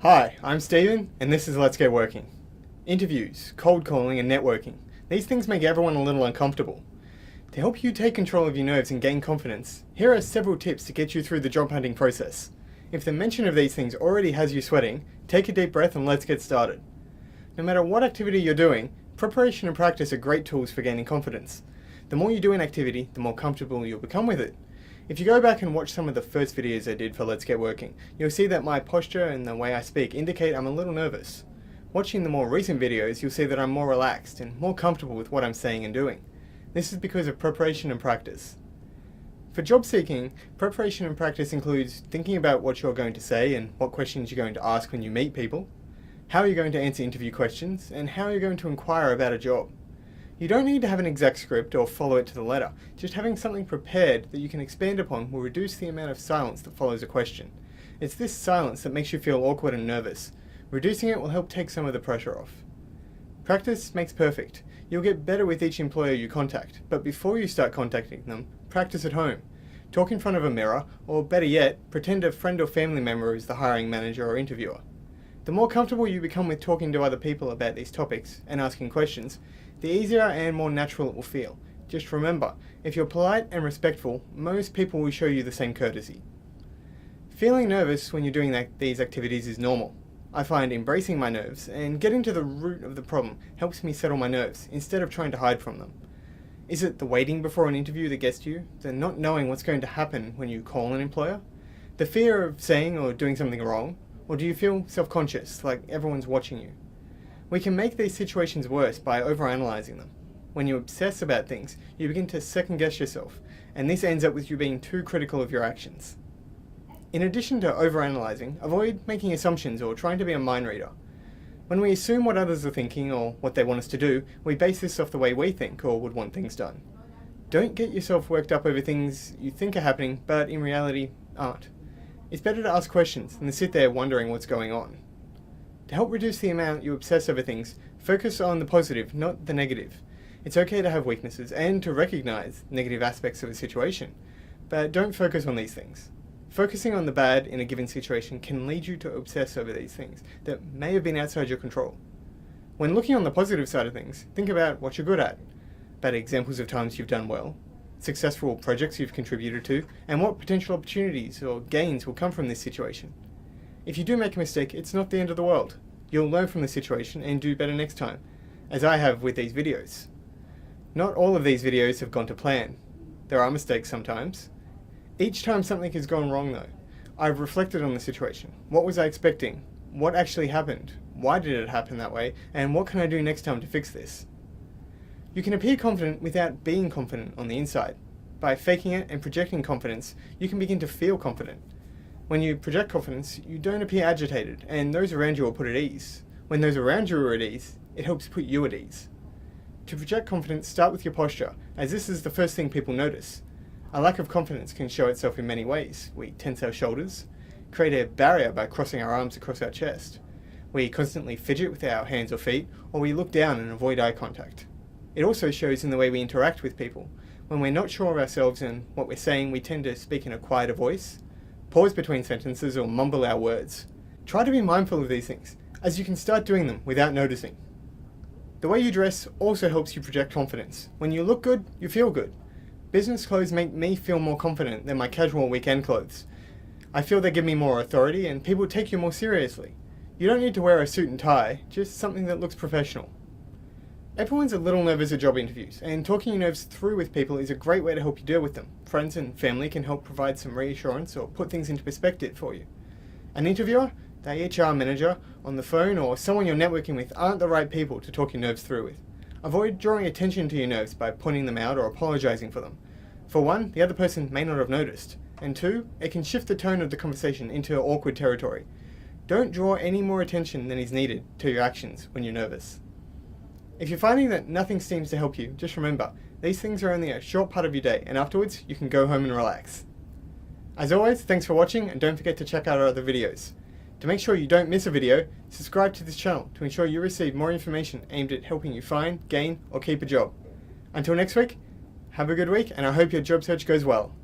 Hi, I'm Stephen, and this is Let's Get Working. Interviews, cold calling, and networking. These things make everyone a little uncomfortable. To help you take control of your nerves and gain confidence, here are several tips to get you through the job hunting process. If the mention of these things already has you sweating, take a deep breath and let's get started. No matter what activity you're doing, preparation and practice are great tools for gaining confidence. The more you do an activity, the more comfortable you'll become with it. If you go back and watch some of the first videos I did for Let's Get Working, you'll see that my posture and the way I speak indicate I'm a little nervous. Watching the more recent videos, you'll see that I'm more relaxed and more comfortable with what I'm saying and doing. This is because of preparation and practice. For job seeking, preparation and practice includes thinking about what you're going to say and what questions you're going to ask when you meet people, how you're going to answer interview questions, and how you're going to inquire about a job. You don't need to have an exact script or follow it to the letter. Just having something prepared that you can expand upon will reduce the amount of silence that follows a question. It's this silence that makes you feel awkward and nervous. Reducing it will help take some of the pressure off. Practice makes perfect. You'll get better with each employer you contact, but before you start contacting them, practice at home. Talk in front of a mirror, or better yet, pretend a friend or family member is the hiring manager or interviewer. The more comfortable you become with talking to other people about these topics and asking questions, the easier and more natural it will feel. Just remember, if you're polite and respectful, most people will show you the same courtesy. Feeling nervous when you're doing these activities is normal. I find embracing my nerves and getting to the root of the problem helps me settle my nerves instead of trying to hide from them. Is it the waiting before an interview that gets to you? The not knowing what's going to happen when you call an employer? The fear of saying or doing something wrong? Or do you feel self-conscious, like everyone's watching you? We can make these situations worse by overanalyzing them. When you obsess about things, you begin to second-guess yourself, and this ends up with you being too critical of your actions. In addition to overanalyzing, avoid making assumptions or trying to be a mind reader. When we assume what others are thinking or what they want us to do, we base this off the way we think or would want things done. Don't get yourself worked up over things you think are happening, but in reality aren't. It's better to ask questions than to sit there wondering what's going on. To help reduce the amount you obsess over things, focus on the positive, not the negative. It's okay to have weaknesses and to recognize negative aspects of a situation, but don't focus on these things. Focusing on the bad in a given situation can lead you to obsess over these things that may have been outside your control. When looking on the positive side of things, think about what you're good at, about examples of times you've done well, successful projects you've contributed to, and what potential opportunities or gains will come from this situation. If you do make a mistake, it's not the end of the world. You'll learn from the situation and do better next time, as I have with these videos. Not all of these videos have gone to plan. There are mistakes sometimes. Each time something has gone wrong though, I've reflected on the situation. What was I expecting? What actually happened? Why did it happen that way? And what can I do next time to fix this? You can appear confident without being confident on the inside. By faking it and projecting confidence, you can begin to feel confident. When you project confidence, you don't appear agitated, and those around you are put at ease. When those around you are at ease, it helps put you at ease. To project confidence, start with your posture, as this is the first thing people notice. A lack of confidence can show itself in many ways. We tense our shoulders, create a barrier by crossing our arms across our chest. We constantly fidget with our hands or feet, or we look down and avoid eye contact. It also shows in the way we interact with people. When we're not sure of ourselves and what we're saying, we tend to speak in a quieter voice, pause between sentences, or mumble our words. Try to be mindful of these things, as you can start doing them without noticing. The way you dress also helps you project confidence. When you look good, you feel good. Business clothes make me feel more confident than my casual weekend clothes. I feel they give me more authority and people take you more seriously. You don't need to wear a suit and tie, just something that looks professional. Everyone's a little nervous at job interviews, and talking your nerves through with people is a great way to help you deal with them. Friends and family can help provide some reassurance or put things into perspective for you. An interviewer, the HR manager, on the phone, or someone you're networking with aren't the right people to talk your nerves through with. Avoid drawing attention to your nerves by pointing them out or apologizing for them. For one, the other person may not have noticed, and two, it can shift the tone of the conversation into awkward territory. Don't draw any more attention than is needed to your actions when you're nervous. If you're finding that nothing seems to help you, just remember, these things are only a short part of your day, and afterwards you can go home and relax. As always, thanks for watching, and don't forget to check out our other videos. To make sure you don't miss a video, subscribe to this channel to ensure you receive more information aimed at helping you find, gain, or keep a job. Until next week, have a good week, and I hope your job search goes well.